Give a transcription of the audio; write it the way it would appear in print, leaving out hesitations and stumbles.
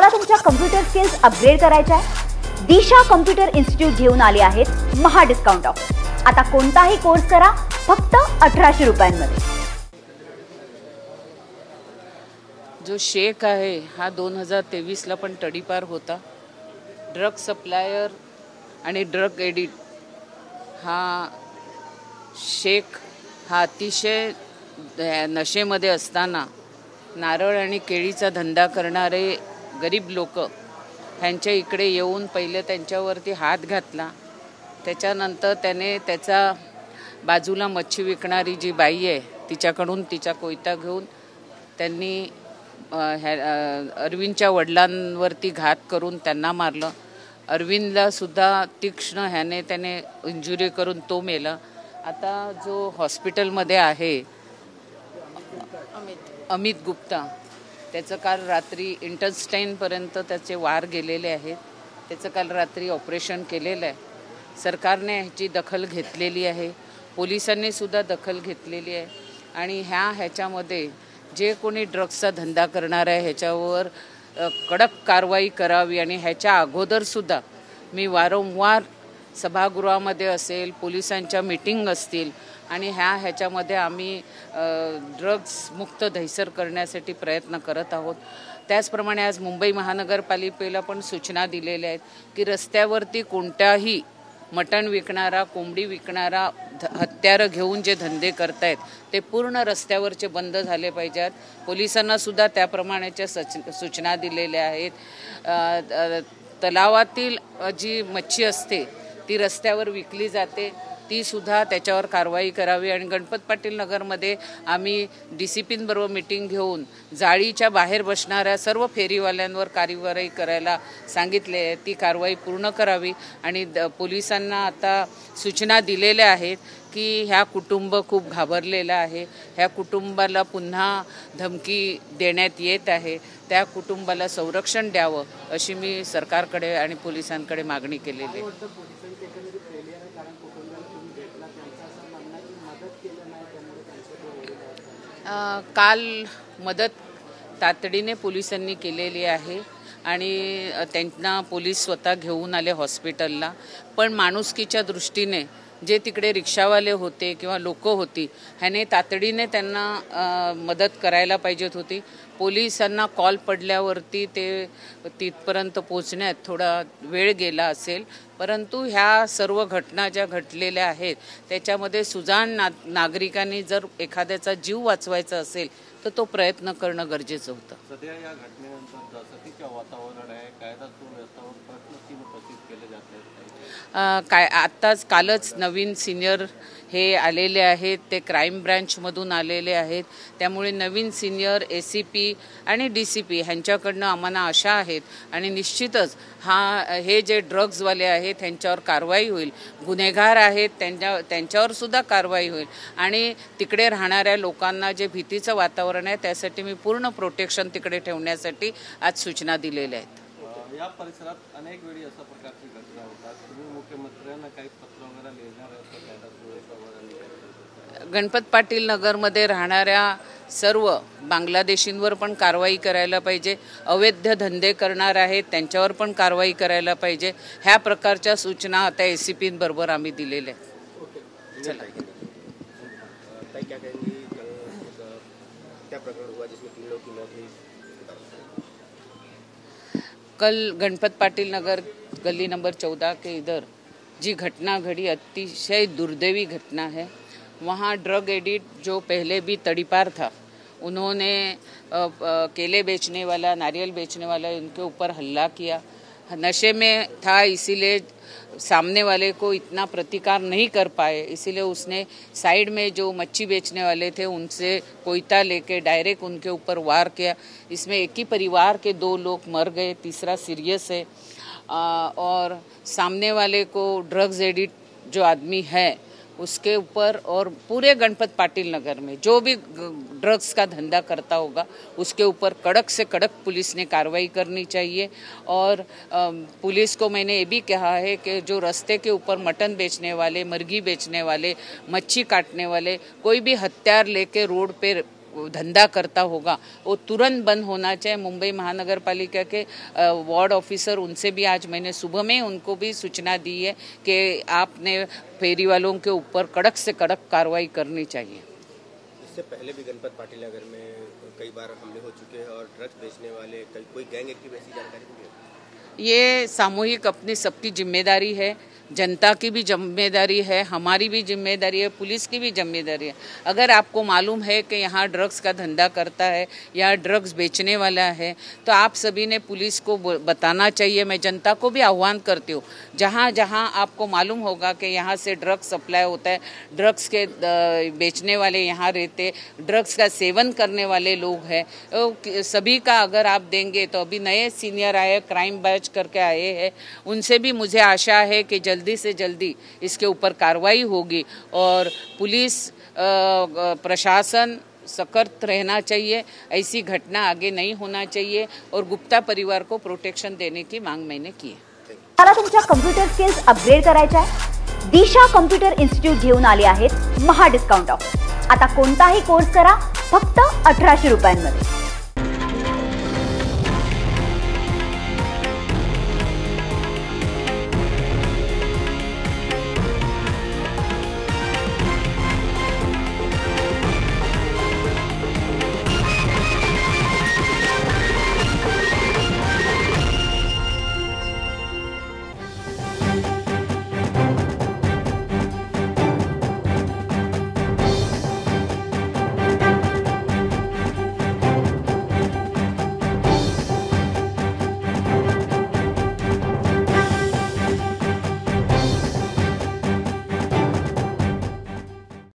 तुम्हाला तुमच्या computer skills upgrade करायच्या आहे? दिशा कम्प्युटर इन्स्टिट्यूट घेऊन आले आहेत महा डिस्काउंट ऑफर। आता कोणताही कोर्स करा फक्त 1800 रुपयांमध्ये। जो शेख आहे हा 2023 ला पण तडीपार होता। ड्रग सप्लायर आणि ड्रग एडिट हा शेख हा अतिशय नशेमध्ये असताना नारळ आणि केळीचा धंदा करणारे गरीब लोक ह्यांच्या इकडे येऊन पहिले त्यांच्यावरती हात घातला। त्याच्यानंतर त्याने त्याचा बाजूला मच्छी विकणारी जी बाई आहे तिच्याकडून तिचा कोयता घेऊन त्यांनी अरविंदच्या वडिलांवरती घात करून त्यांना मारलं। अरविंदला सुद्धा तीक्ष्ण ह्याने त्याने इंजुरी करून तो मेला। आता जो हॉस्पिटलमध्ये आहे अमित गुप्ता, त्याचं काल रात्री इंटेस्टाईनपर्यंत त्याचे वार गेलेले आहेत। त्याचं काल रात्री ऑपरेशन केलेलं आहे। सरकारने ह्याची दखल घेतलेली आहे, पोलिसांनी सुद्धा दखल घेतलेली आहे आणि ह्याच्यामध्ये जे कोणी ड्रग्सचा धंदा करणार आहे ह्याच्यावर कडक कारवाई करावी। आणि ह्याच्या अगोदरसुद्धा मी वारंवार सभागृहामध्ये असेल, पोलिसांच्या मीटिंग असतील आणि ह्याच्यामध्ये आम्ही ड्रग्स मुक्त दहिसर करण्यासाठी प्रयत्न करत आहोत। त्याचप्रमाणे आज मुंबई महानगरपालिकेला पण सूचना दिलेल्या आहेत की रस्त्यावरती कोणत्याही मटण विकणारा, कोंबडी विकणारा, हत्यारं घेऊन जे धंदे करतायत ते पूर्ण रस्त्यावरचे बंद झाले पाहिजेत। पोलिसांना सुद्धा त्याप्रमाणेच्या सूचना दिलेल्या आहेत। तलावातील जी मच्छी असते ती रस्त्यावर विकली जाते ती सुद्धा त्याच्यावर कारवाई करावी। आणि गणपत पाटील नगरमध्ये आम्ही DCPबरोबर मीटिंग घेऊन जाळीच्या बाहेर बसणाऱ्या सर्व फेरीवाल्यांवर कारवाई करायला सांगितले आहे, ती कारवाई पूर्ण करावी। आणि पोलिसांना आता सूचना दिलेल्या आहेत की ह्या कुटुंब खूप घाबरलेलं आहे, ह्या कुटुंबाला पुन्हा धमकी देण्यात येत आहे, त्या कुटुंबाला संरक्षण द्यावं अशी मी सरकारकडे आणि पोलिसांकडे मागणी केलेली आहे। काल मदत तातडीने पोलिसांनी केलेली आहे आणि त्यांना पोलीस स्वतः घेऊन आले हॉस्पिटलला। पण माणुसकीच्या दृष्टीने जे तिकडे रिक्षावाले होते किंवा लोक होती ह्याने तातडीने त्यांना मदत करायला पाहिजेत होती। पोलिसांना कॉल पडल्यावरती ते तिथपर्यंत पोहोचण्यात थोडा वेळ गेला असेल, परंतु ह्या सर्व घटना ज्या घडलेल्या आहेत त्याच्यामध्ये सुजाण नागरिकांनी जर एखाद्याचा जीव वाचवायचा असेल तर तो प्रयत्न करणं गरजेचं होतं। सध्या या घटनेनंतर दहशतीचे वातावरण आहे, कायदा सुव्यवस्थेवर प्रश्न उपस्थित केले जात आहेत। कालच नवीन सिनियर हे आलेले आहेत, ते क्राईम ब्रँचमधून आलेले आहेत, त्यामुळे नवीन सिनियर ACP आणि DCP ह्यांच्याकडनं आम्हाला आशा आहेत आणि निश्चितच हे जे ड्रग्जवाले आहेत त्यांच्यावर कारवाई होईल, गुन्हेगार आहेत त्यांच्यावर सुद्धा कारवाई होईल आणि तिकडे राहणाऱ्या लोकांना जे भीतीचं वातावरण आहे त्यासाठी मी पूर्ण प्रोटेक्शन तिकडे ठेवण्यासाठी आज सूचना दिलेल्या आहेत। या परिसरात अनेक वेळी अशा प्रकारची घटना होतात, तुम्ही मुख्यमंत्र्यांना काही पत्र वगैरे लिहिणार आहे? गणपत पाटील नगरमध्ये राहणाऱ्या सर्व बांगलादेशींवर पण कारवाई करायला पाहिजे, अवैध धंदे करणार आहेत त्यांच्यावर पण कारवाई करायला पाहिजे। ह्या प्रकारच्या सूचना आता ACPबरोबर आम्ही दिलेल्या आहेत। चला कल गणपत पाटिल नगर गली नंबर 14 के इधर जी घटना घड़ी अतिशय दुर्दैवी घटना है। वहाँ ड्रग एडिट जो पहले भी तड़ीपार था, उन्होंने केले बेचने वाला, नारियल बेचने वाला उनके ऊपर हल्ला किया। नशे में था इसीलिए सामने वाले को इतना प्रतिकार नहीं कर पाए, इसीलिए उसने साइड में जो मच्छी बेचने वाले थे उनसे कोयता लेके डायरेक्ट उनके ऊपर वार किया। इसमें एक ही परिवार के 2 लोग मर गए, तीसरा सीरियस है। और सामने वाले को ड्रग्स एडिट जो आदमी है उसके ऊपर और पूरे गणपत पाटिल नगर में जो भी ड्रग्स का धंधा करता होगा उसके ऊपर कड़क से कड़क पुलिस ने कार्रवाई करनी चाहिए। और पुलिस को मैंने ये भी कहा है कि जो रास्ते के ऊपर मटन बेचने वाले, मुर्गी बेचने वाले, मच्छी काटने वाले, कोई भी हथियार लेके रोड पे धंधा करता होगा वो तुरंत बंद होना चाहिए। मुंबई महानगर पालिका के वार्ड ऑफिसर, उनसे भी आज मैंने सुबह में उनको भी सूचना दी है कि आपने फेरी वालों के ऊपर कड़क से कड़क कार्रवाई करनी चाहिए। इससे पहले भी गणपत पाटिल नगर में कई बार हमले हो चुके हैं और ड्रग्स बेचने वाले कोई गैंग एक्टिव ऐसी जानकारी मिली है? ये सामूहिक अपनी सबकी जिम्मेदारी है, जनता की भी जिम्मेदारी है, हमारी भी जिम्मेदारी है, पुलिस की भी जिम्मेदारी है। अगर आपको मालूम है कि यहाँ ड्रग्स का धंधा करता है या ड्रग्स बेचने वाला है तो आप सभी ने पुलिस को बताना चाहिए। मैं जनता को भी आह्वान करती हूँ, जहाँ जहाँ आपको मालूम होगा कि यहाँ से ड्रग्स सप्लाई होता है, ड्रग्स के बेचने वाले यहाँ रहते, ड्रग्स का सेवन करने वाले लोग हैं, सभी का अगर आप देंगे तो अभी नए सीनियर आए, क्राइम बैच करके आए हैं, उनसे भी मुझे आशा है कि जल्दी से जल्दी इसके ऊपर कार्रवाई होगी और पुलिस प्रशासन सतर्क रहना चाहिए। ऐसी घटना आगे नहीं होना चाहिए और गुप्ता परिवार को प्रोटेक्शन देने की मांग मैंने की है। मला तुमच्या कम्प्युटर स्किल्स अपग्रेड करायच्या आहे? दिशा कम्प्युटर इन्स्टिट्यूट घेऊन आले आहेत महा डिस्काउंट ऑफ। आता कोणताही कोर्स करा फक्त 1800 रुपयांमध्ये।